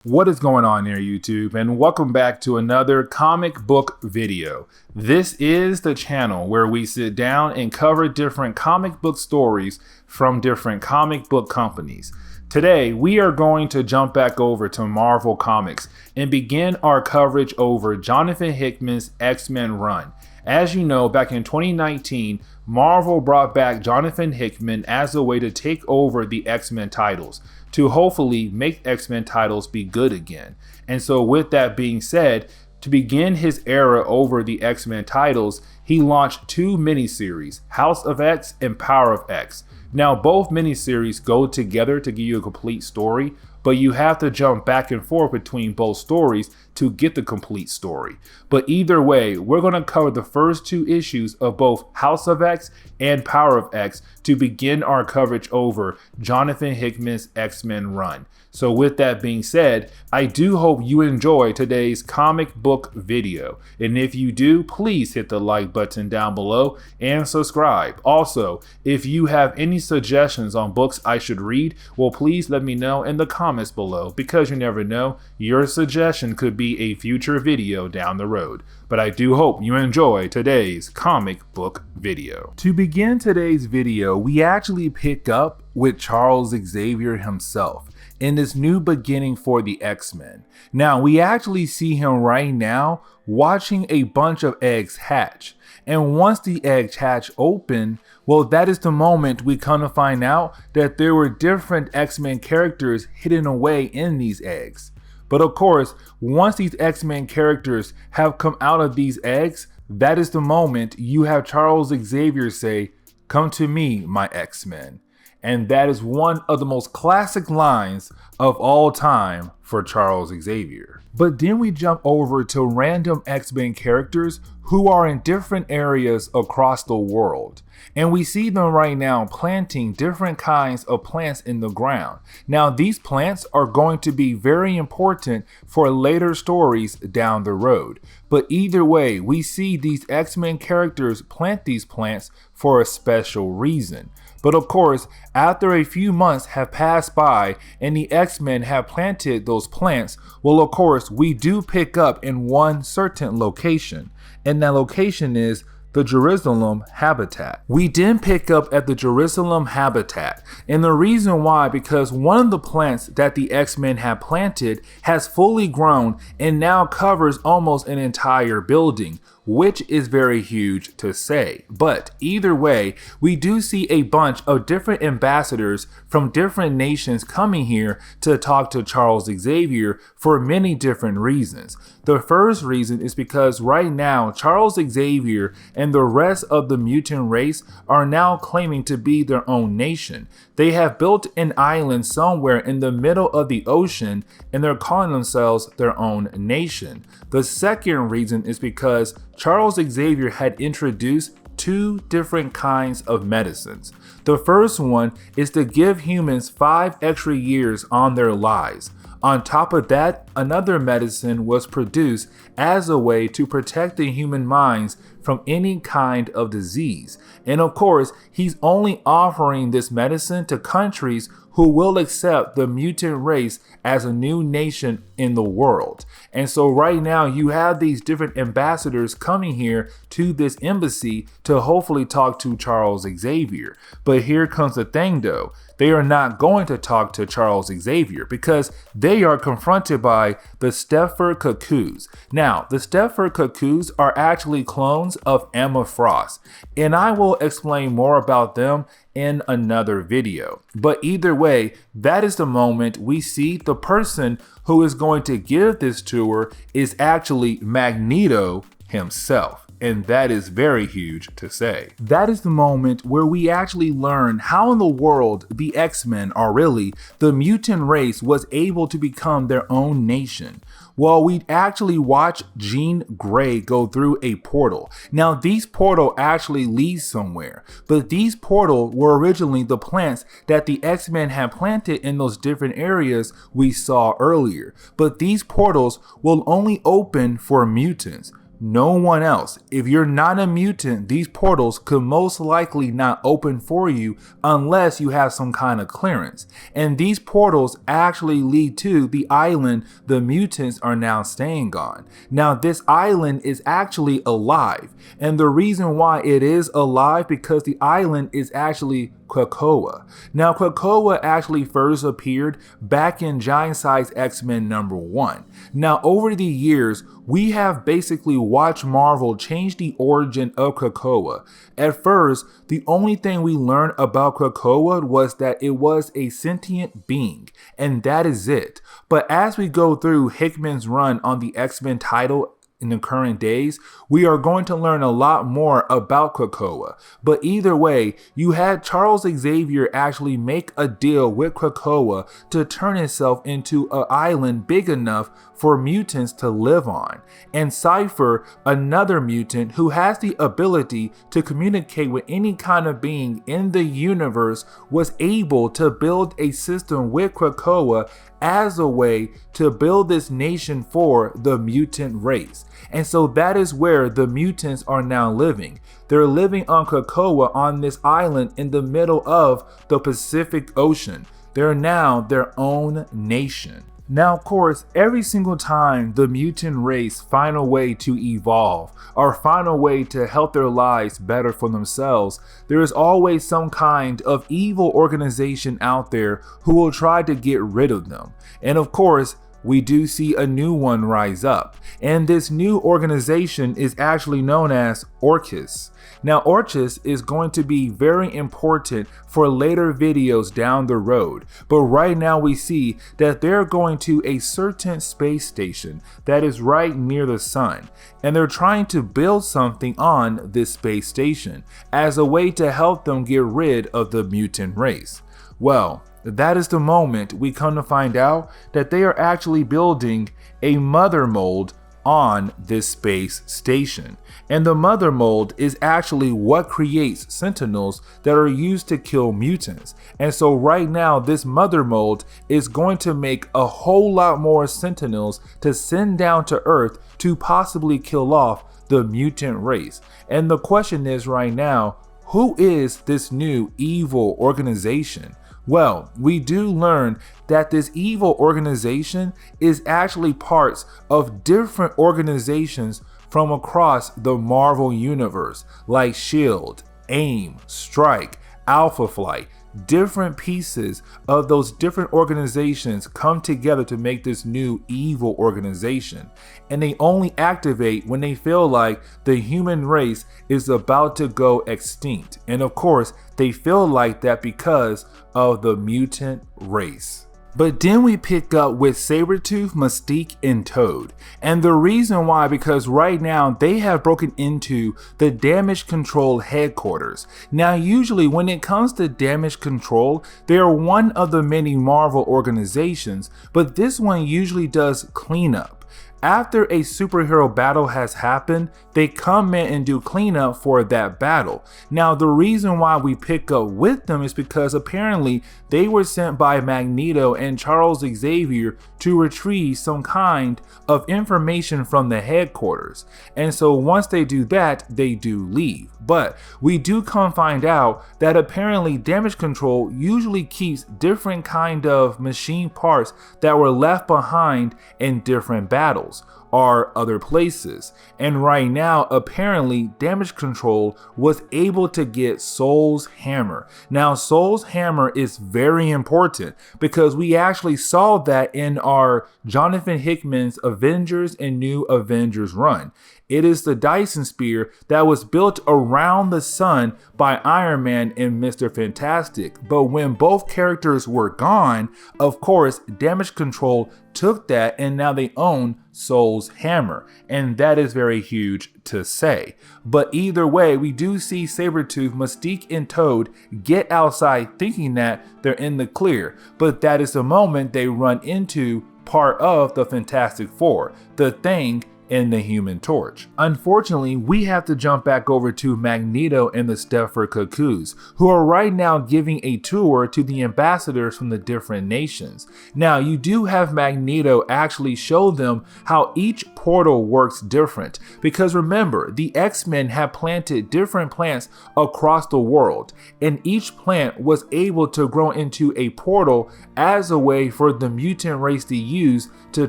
What is going on here, YouTube, and welcome back to another comic book video. This is the channel where we sit down and cover different comic book stories from different comic book companies. Today, we are going to jump back over to Marvel Comics and begin our coverage over Johnathan Hickman's X-Men run. As you know, back in 2019, Marvel brought back Johnathan Hickman as a way to take over the X-Men titles, to hopefully make X-Men titles be good again. And so with that being said, to begin his era over the X-Men titles, he launched two miniseries, House of X and Power of X. Now both miniseries go together to give you a complete story, but you have to jump back and forth between both stories to get the complete story. But either way, we're going to cover the first two issues of both House of X and Power of X to begin our coverage over Johnathan Hickman's X-Men run. So with that being said, I do hope you enjoy today's comic book video. And if you do, please hit the like button down below and subscribe. Also, if you have any suggestions on books I should read, well, please let me know in the comments below, because you never know, your suggestion could be a future video down the road. But I do hope you enjoy today's comic book video. To begin today's video, we actually pick up with Charles Xavier himself in this new beginning for the X-Men. Now, we actually see him right now watching a bunch of eggs hatch. And once the eggs hatch open, well, that is the moment we come to find out that there were different X-Men characters hidden away in these eggs. But of course, once these X-Men characters have come out of these eggs, that is the moment you have Charles Xavier say, "Come to me, my X-Men." And that is one of the most classic lines of all time for Charles Xavier. But then we jump over to random X-Men characters who are in different areas across the world. And we see them right now planting different kinds of plants in the ground. Now, these plants are going to be very important for later stories down the road. But either way, we see these X-Men characters plant these plants for a special reason. But of course, after a few months have passed by and the X-Men have planted those plants, well, of course, we do pick up in one certain location. And that location is the Jerusalem habitat. We then pick up at the Jerusalem habitat, and the reason why, because one of the plants that the X-Men have planted has fully grown and now covers almost an entire building, which is very huge to say. But either way, we do see a bunch of different ambassadors from different nations coming here to talk to Charles Xavier for many different reasons. The first reason is because right now, Charles Xavier and the rest of the mutant race are now claiming to be their own nation. They have built an island somewhere in the middle of the ocean and they're calling themselves their own nation. The second reason is because Charles Xavier had introduced two different kinds of medicines. The first one is to give humans 5 extra years on their lives. On top of that, another medicine was produced as a way to protect the human minds from any kind of disease. And of course, he's only offering this medicine to countries who will accept the mutant race as a new nation in the world. And so right now you have these different ambassadors coming here to this embassy to hopefully talk to Charles Xavier. But here comes the thing though. They are not going to talk to Charles Xavier because they are confronted by the Stepford Cuckoos. Now, the Stepford Cuckoos are actually clones of Emma Frost, and I will explain more about them in another video. But either way, that is the moment we see the person who is going to give this tour is actually Magneto himself. And that is very huge to say. That is the moment where we actually learn how in the world the X-Men, or really the mutant race, was able to become their own nation. Well, we actually watch Jean Grey go through a portal. Now, these portal actually lead somewhere, but these portal were originally the plants that the X-Men had planted in those different areas we saw earlier. But these portals will only open for mutants. No one else. If you're not a mutant, these portals could most likely not open for you unless you have some kind of clearance. And these portals actually lead to the island the mutants are now staying on. Now, this island is actually alive. And the reason why it is alive because the island is actually COPPA. Now, COPPA actually first appeared back in Giant Size X-Men #1. Now, over the years, we have basically watched Marvel change the origin of COPPA. At first, the only thing we learned about COPPA was that it was a sentient being, and that is it. But as we go through Hickman's run on the X-Men title in the current days, we are going to learn a lot more about COPPA. But either way, you had Charles Xavier actually make a deal with COPPA to turn itself into an island big enough for mutants to live on. And Cypher, another mutant who has the ability to communicate with any kind of being in the universe, was able to build a system with COPPA as a way to build this nation for the mutant race. And so that is where the mutants are now living. They're living on COPPA on this island in the middle of the Pacific Ocean. They're now their own nation. Now, of course, every single time the mutant race find a way to evolve or find a way to help their lives better for themselves, there is always some kind of evil organization out there who will try to get rid of them. And of course, we do see a new one rise up. And this new organization is actually known as Orchis. Now, Orchis is going to be very important for later videos down the road. But right now we see that they're going to a certain space station that is right near the sun. And they're trying to build something on this space station as a way to help them get rid of the mutant race. Well, that is the moment we come to find out that they are actually building a mother mold on this space station. And the mother mold is actually what creates sentinels that are used to kill mutants. And so right now, this mother mold is going to make a whole lot more sentinels to send down to Earth to possibly kill off the mutant race. And the question is right now, who is this new evil organization? Well, we do learn that this evil organization is actually parts of different organizations from across the Marvel universe, like S.H.I.E.L.D., AIM, Strike, Alpha Flight. Different pieces of those different organizations come together to make this new evil organization. And they only activate when they feel like the human race is about to go extinct. And of course, they feel like that because of the mutant race. But then we pick up with Sabertooth, Mystique, and Toad. And the reason why, because right now they have broken into the damage control headquarters. Now, usually when it comes to damage control, they are one of the many Marvel organizations, but this one usually does cleanup. After a superhero battle has happened, they come in and do cleanup for that battle. Now, the reason why we pick up with them is because apparently they were sent by Magneto and Charles Xavier to retrieve some kind of information from the headquarters. And so once they do that, they do leave. But we do come find out that apparently damage control usually keeps different kind of machine parts that were left behind in different battles or other places. And right now, apparently damage control was able to get Soul's hammer. Now, Soul's hammer is very important because we actually saw that in our Johnathan Hickman's Avengers and New Avengers run. It is the Dyson Spear that was built around the sun by Iron Man and Mr. Fantastic. But when both characters were gone, of course, damage control took that and now they own Soul's hammer. And that is very huge to say. But either way, we do see Sabertooth, Mystique, and Toad get outside thinking that they're in the clear. But that is the moment they run into part of the Fantastic Four, the Thing, in the Human Torch. Unfortunately, we have to jump back over to Magneto and the Stepford Cuckoos, who are right now giving a tour to the ambassadors from the different nations. Now, you do have Magneto actually show them how each portal works different, because remember, the X-Men have planted different plants across the world, and each plant was able to grow into a portal as a way for the mutant race to use to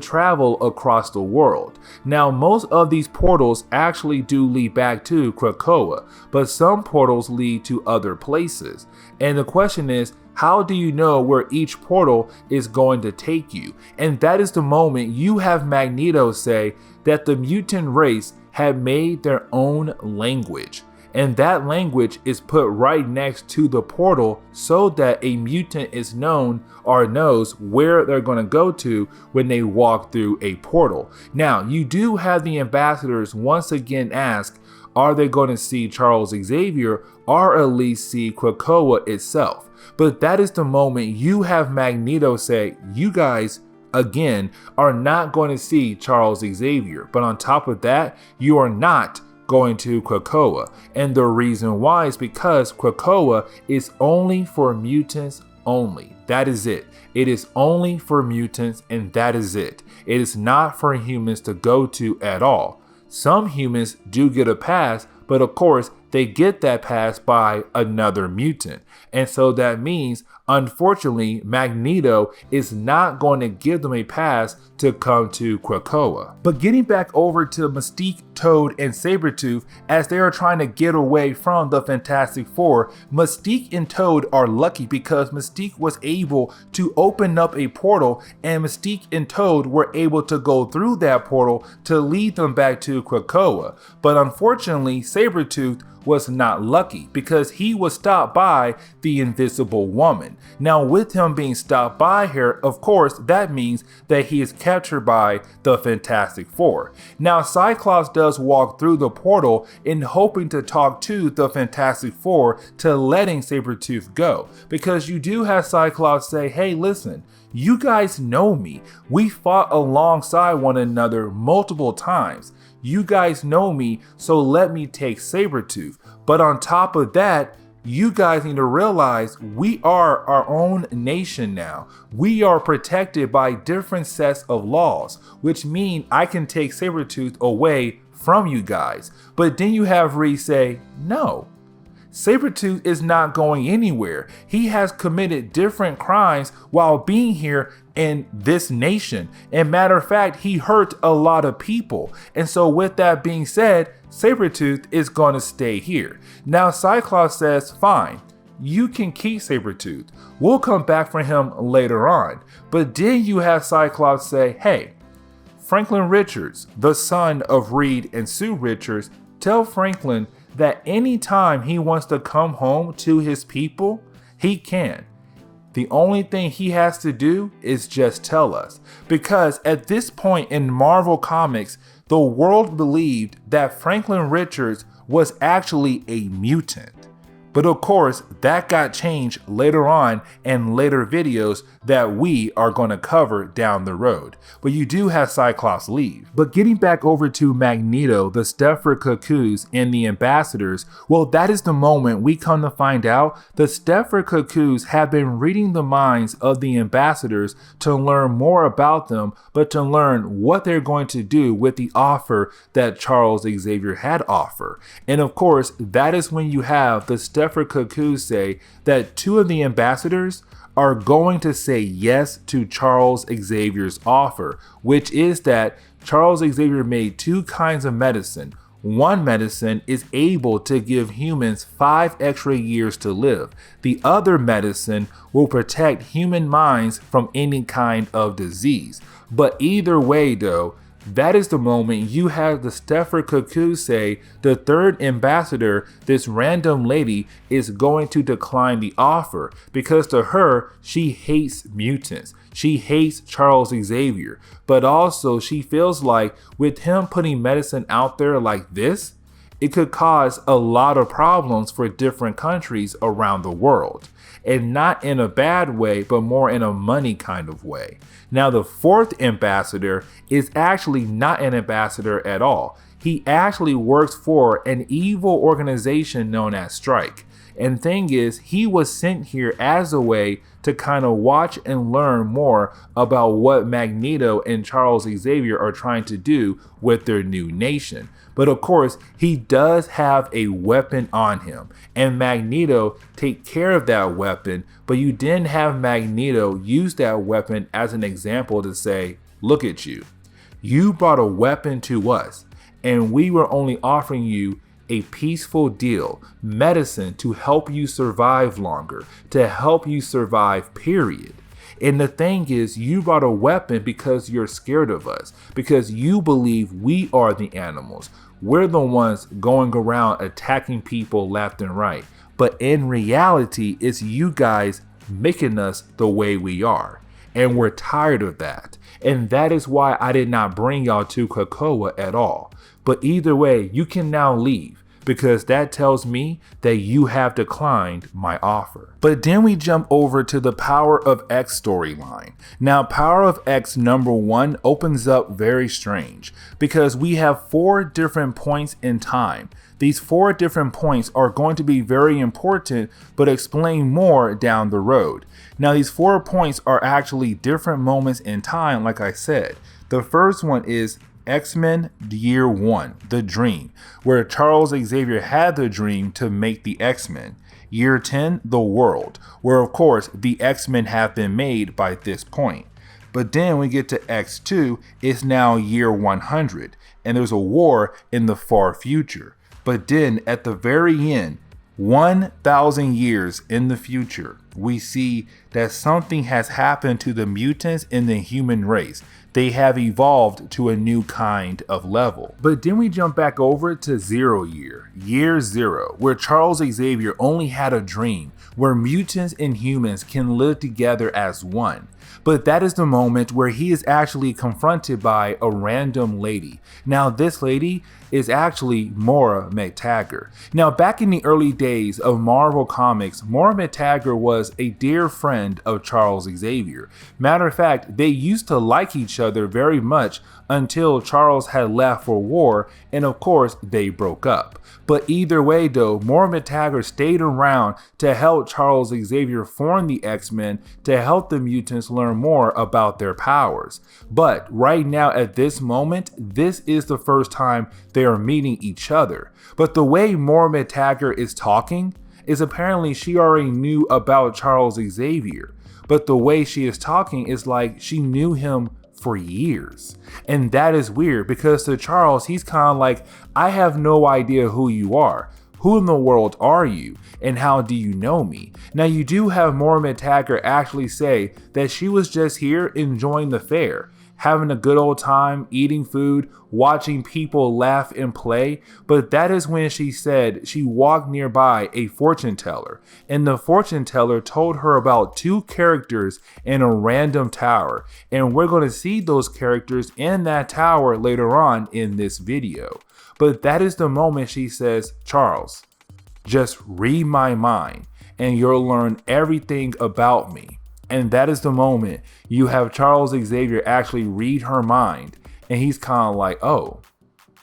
travel across the world. Now, most of these portals actually do lead back to Krakoa, but some portals lead to other places. And the question is, how do you know where each portal is going to take you? And that is the moment you have Magneto say that the mutant race had made their own language. And that language is put right next to the portal so that a mutant is known or knows where they're going to go to when they walk through a portal. Now, you do have the ambassadors once again ask, are they going to see Charles Xavier or at least see Krakoa itself? But that is the moment you have Magneto say, you guys again are not going to see Charles Xavier. But on top of that, you are not going to Krakoa. And the reason why is because Krakoa is only for mutants only. That is it. It is only for mutants, and that is it. It is not for humans to go to at all. Some humans do get a pass, but of course they get that pass by another mutant. And so that means, unfortunately, Magneto is not going to give them a pass to come to Krakoa. But getting back over to Mystique, Toad, and Sabertooth, as they are trying to get away from the Fantastic Four, Mystique and Toad are lucky because Mystique was able to open up a portal, and Mystique and Toad were able to go through that portal to lead them back to Krakoa. But unfortunately, Sabertooth was not lucky because he was stopped by the Invisible Woman. Now, with him being stopped by her, of course, that means that he is captured by the Fantastic Four. Now, Cyclops does walk through the portal in hoping to talk to the Fantastic Four to letting Sabertooth go, because you do have Cyclops say, hey, listen, you guys know me. We fought alongside one another multiple times. You guys know me, so let me take Sabertooth. But on top of that, you guys need to realize we are our own nation now. We are protected by different sets of laws, which mean I can take Sabertooth away from you guys. But then you have Reed say, no. Sabertooth is not going anywhere. He has committed different crimes while being here in this nation. And matter of fact, he hurt a lot of people. And so with that being said, Sabertooth is going to stay here. Now Cyclops says, fine, you can keep Sabertooth. We'll come back for him later on. But then you have Cyclops say, hey, Franklin Richards, the son of Reed and Sue Richards, tell Franklin that anytime he wants to come home to his people, he can. The only thing he has to do is just tell us. Because at this point in Marvel Comics, the world believed that Franklin Richards was actually a mutant. But of course, that got changed later on in later videos that we are going to cover down the road. But you do have Cyclops leave. But getting back over to Magneto, the Stepford Cuckoos, and the ambassadors, well, that is the moment we come to find out the Stepford Cuckoos have been reading the minds of the ambassadors to learn more about them, but to learn what they're going to do with the offer that Charles Xavier had offered. And of course, that is when you have the Stepford Cuckoos say that two of the ambassadors are going to say yes to Charles Xavier's offer, which is that Charles Xavier made two kinds of medicine. One medicine is able to give humans 5 extra years to live. The other medicine will protect human minds from any kind of disease. But either way though, that is the moment you have the Stepford Cuckoos say the third ambassador, this random lady, is going to decline the offer because to her, she hates mutants. She hates Charles Xavier, but also she feels like with him putting medicine out there like this, it could cause a lot of problems for different countries around the world. and not in a bad way, but more in a money kind of way. Now, the fourth ambassador is actually not an ambassador at all. He actually works for an evil organization known as Strike. And thing is, he was sent here as a way to kind of watch and learn more about what Magneto and Charles Xavier are trying to do with their new nation. But of course, he does have a weapon on him, and Magneto take care of that weapon, but you didn't have Magneto use that weapon as an example to say, look at you. You brought a weapon to us, and we were only offering you a peaceful deal, medicine to help you survive longer, to help you survive, period. And the thing is, you brought a weapon because you're scared of us, because you believe we are the animals. We're the ones going around attacking people left and right. But in reality, it's you guys making us the way we are. And we're tired of that. And that is why I did not bring y'all to COPPA at all. But either way, you can now leave, because that tells me that you have declined my offer. But then we jump over to the Power of X storyline. Now, Power of X #1 opens up very strange, because we have 4 different points in time. These 4 different points are going to be very important, but explain more down the road. Now, these 4 points are actually different moments in time, like I said. The first one is X-Men Year 1, The Dream, where Charles Xavier had the dream to make the X-Men. Year 10, The World, where of course the X-Men have been made by this point. But then we get to X2, it's now year 100, and there's a war in the far future. But then at the very end, 1,000 years in the future, we see that something has happened to the mutants in the human race. They have evolved to a new kind of level. But then we jump back over to year 0, where Charles Xavier only had a dream where mutants and humans can live together as one. But that is the moment where he is actually confronted by a random lady. Now, this lady is actually Moira McTaggart. Now, back in the early days of Marvel Comics, Moira McTaggart was a dear friend of Charles Xavier. Matter of fact, they used to like each other very much until Charles had left for war, and of course, they broke up. But either way though, Moira McTaggart stayed around to help Charles Xavier form the X-Men, to help the mutants learn more about their powers. But right now at this moment, this is the first time they are meeting each other. But the way Moira McTaggart is talking is apparently she already knew about Charles Xavier. But the way she is talking is like she knew him for years. And that is weird, because to Charles, he's kind of like, I have no idea who you are. Who in the world are you? And how do you know me? Now, you do have Moira McTaggart actually say that she was just here enjoying the fair, having a good old time, eating food, watching people laugh and play. But that is when she said she walked nearby a fortune teller, and the fortune teller told her about 2 characters in a random tower. And we're going to see those characters in that tower later on in this video. But that is the moment she says, Charles, just read my mind and you'll learn everything about me. And that is the moment you have Charles Xavier actually read her mind. And he's kind of like, oh,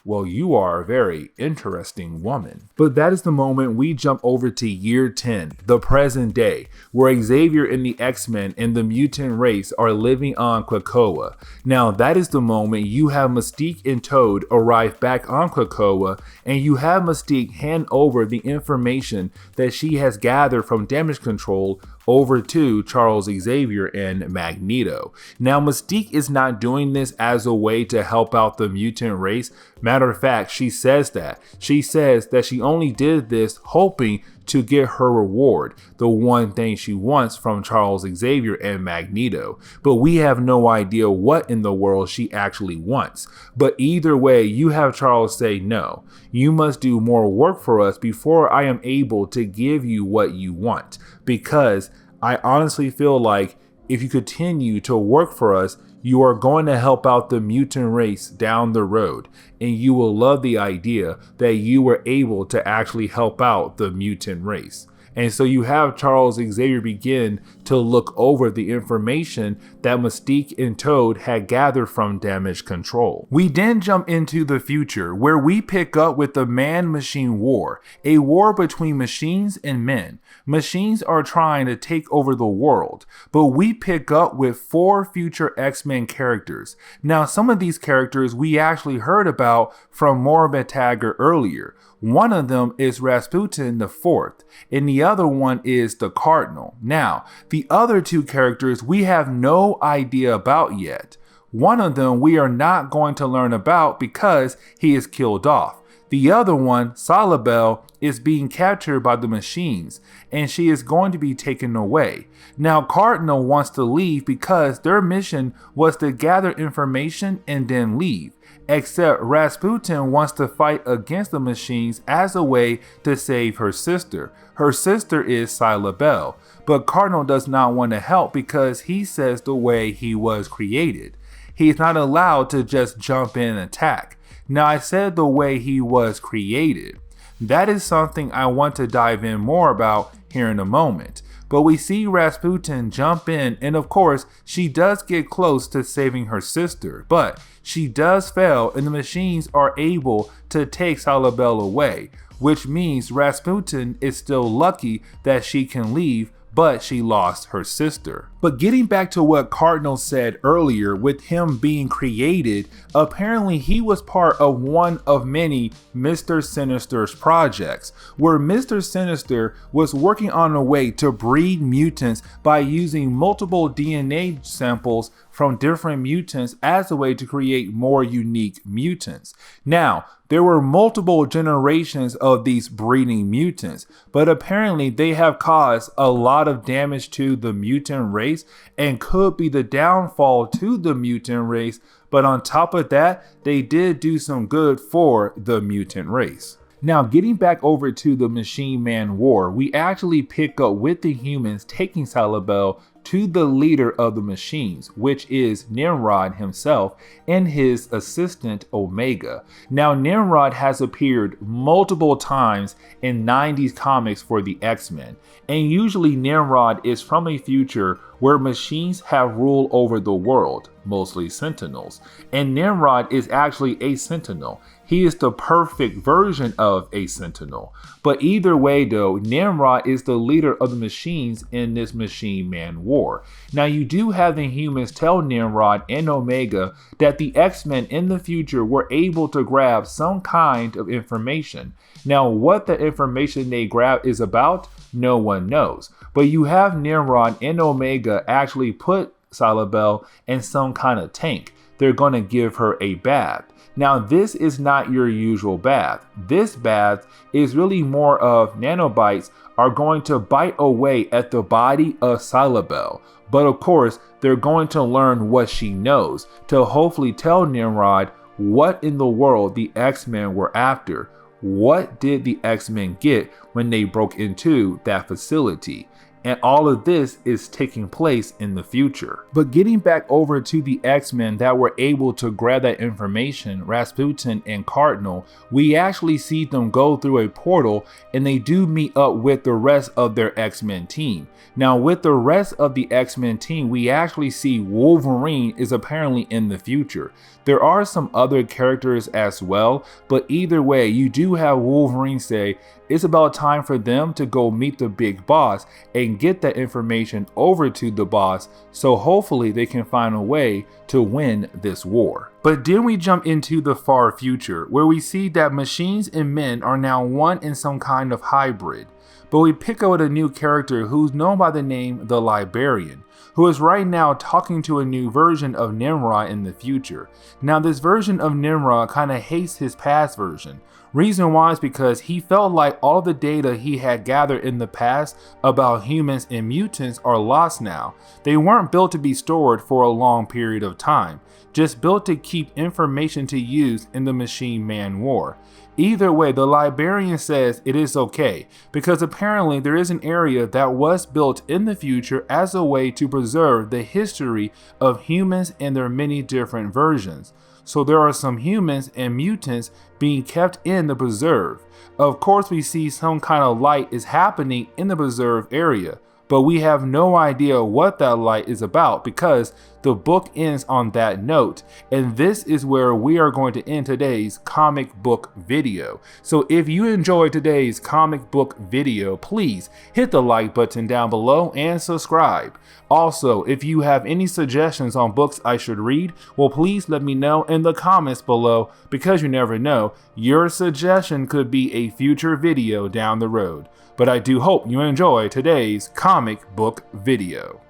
well, you are a very interesting woman. But that is the moment we jump over to year 10, the present day, where Xavier and the X-Men and the mutant race are living on COPPA. Now, that is the moment you have Mystique and Toad arrive back on COPPA, and you have Mystique hand over the information that she has gathered from Damage Control over to Charles Xavier and Magneto. Now, Mystique is not doing this as a way to help out the mutant race. Matter of fact, she says that. She says that she only did this hoping to get her reward, the one thing she wants from Charles Xavier and Magneto. But we have no idea what in the world she actually wants. But either way, you have Charles say, no, you must do more work for us before I am able to give you what you want. Because I honestly feel like if you continue to work for us, you are going to help out the mutant race down the road, and you will love the idea that you were able to actually help out the mutant race. And so you have Charles Xavier begin to look over the information that Mystique and Toad had gathered from Damage Control. We then jump into the future, where we pick up with the man-machine war, a war between machines and men. Machines are trying to take over the world, but we pick up with 4 future X-Men characters. Now, some of these characters we actually heard about from Morbid Taggart earlier. One of them is Rasputin the Fourth, and the other one is the Cardinal. Now, the other 2 characters we have no idea about yet. One of them we are not going to learn about because he is killed off. The other one, Salabel, is being captured by the machines, and she is going to be taken away. Now, Cardinal wants to leave because their mission was to gather information and then leave. Except Rasputin wants to fight against the machines as a way to save her sister. Her sister is Salabel, but Cardinal does not want to help because he says the way he was created. He is not allowed to just jump in and attack. Now, I said the way he was created. That is something I want to dive in more about here in a moment. But we see Rasputin jump in, and of course, she does get close to saving her sister, but she does fail and the machines are able to take Salabel away, which means Rasputin is still lucky that she can leave, but she lost her sister. But getting back to what Cardinal said earlier with him being created, apparently he was part of one of many Mr. Sinister's projects, where Mr. Sinister was working on a way to breed mutants by using multiple DNA samples from different mutants as a way to create more unique mutants. Now, there were multiple generations of these breeding mutants, but apparently they have caused a lot of damage to the mutant race and could be the downfall to the mutant race, but on top of that, they did do some good for the mutant race. Now, getting back over to the Machine Man War, we actually pick up with the humans taking Salabel to the leader of the machines, which is Nimrod himself and his assistant Omega. Now, Nimrod has appeared multiple times in 90s comics for the X-Men, and usually Nimrod is from a future where machines have rule over the world, mostly Sentinels, and Nimrod is actually a Sentinel. He is the perfect version of a Sentinel. But either way though, Nimrod is the leader of the machines in this Machine Man War. Now, you do have the humans tell Nimrod and Omega that the X-Men in the future were able to grab some kind of information. Now, what the information they grab is about, no one knows. But you have Nimrod and Omega actually put Salabel in some kind of tank. They're going to give her a bath. Now, this is not your usual bath. This bath is really more of nanobites are going to bite away at the body of Salabel. But of course, they're going to learn what she knows to hopefully tell Nimrod what in the world the X-Men were after. What did the X-Men get when they broke into that facility? And all of this is taking place in the future. But getting back over to the X-Men that were able to grab that information, Rasputin and Cardinal, we actually see them go through a portal and they do meet up with the rest of their X-Men team. Now, with the rest of the X-Men team, we actually see Wolverine is apparently in the future. There are some other characters as well, but either way, you do have Wolverine say it's about time for them to go meet the big boss and get that information over to the boss, so hopefully they can find a way to win this war. But then we jump into the far future, where we see that machines and men are now one in some kind of hybrid. But we pick up with a new character who's known by the name The Librarian, who is right now talking to a new version of Nimrod in the future. Now, this version of Nimrod kind of hates his past version. Reason why is because he felt like all the data he had gathered in the past about humans and mutants are lost now. They weren't built to be stored for a long period of time, just built to keep information to use in the Machine Man War. Either way, the librarian says it is okay, because apparently there is an area that was built in the future as a way to preserve the history of humans and their many different versions. So there are some humans and mutants being kept in the preserve. Of course, we see some kind of light is happening in the preserve area, but we have no idea what that light is about because the book ends on that note. And this is where we are going to end today's comic book video. So if you enjoyed today's comic book video, please hit the like button down below and subscribe. Also, if you have any suggestions on books I should read, well, please let me know in the comments below, because you never know, your suggestion could be a future video down the road. But I do hope you enjoy today's comic book video.